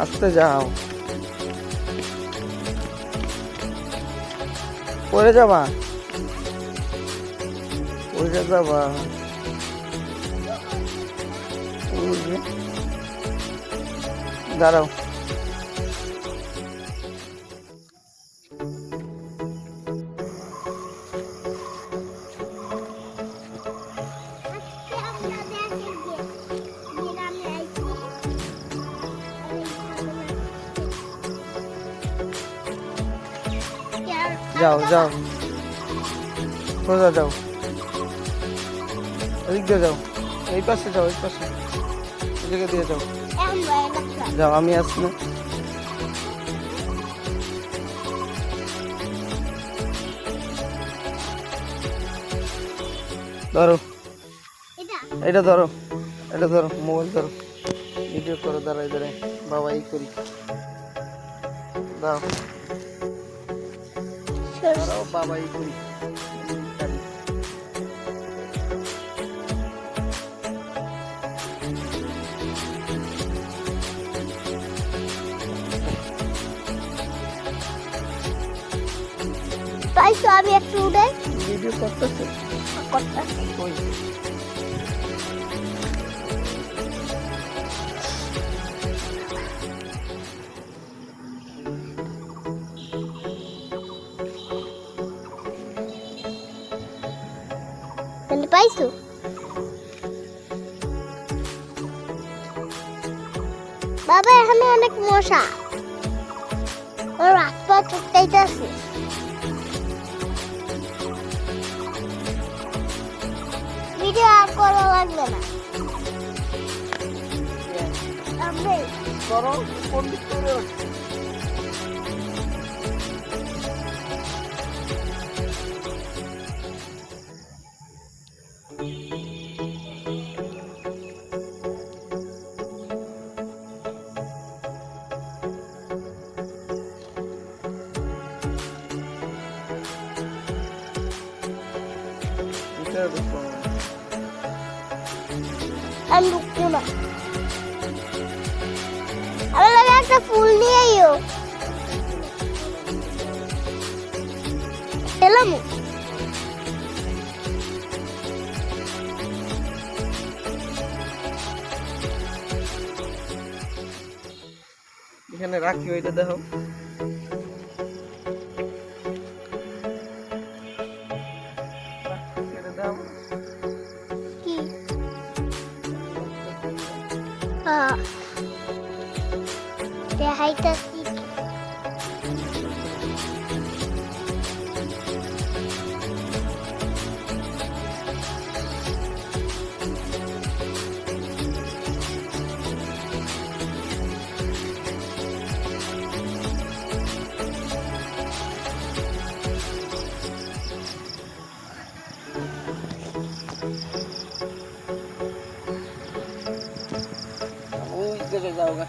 আস্তে যাও, পড়ে যাবা, পড়ে যাবা। দাঁড়াও, যাও যাও, সোজা যাও, এদিক দিয়ে যাও, এই পাশে যাও, এই পাশে এদিকে দিয়ে যাও, যাও, আমি আসছি না। ধরো, এটা ধরো, এটা ধরো, মোবাইল ধরো, ভিডিও করো, দাঁড়াই দাঁড়াই, বাবা এই করি, দাও, দাঁড়াও, বাবা এই করি। তাই তো আমি একটু উঠে ভিডিও করতেছে, ওই পাইছো। বাবা এখানে অনেক মশা, ওর হাত পা চুটকাইতেছে। ভিডিও আর করা লাগবে না, আমি করো, কোন দিক করে আমি ঢুকবো না। আমার লাগে একটা ফুল নিয়ে আইও। এলাম এখানে রাখি, ওইটা দেখো, কি? হ্যাঁ, দেখাইতেছি। ওই দিকে যাও গা।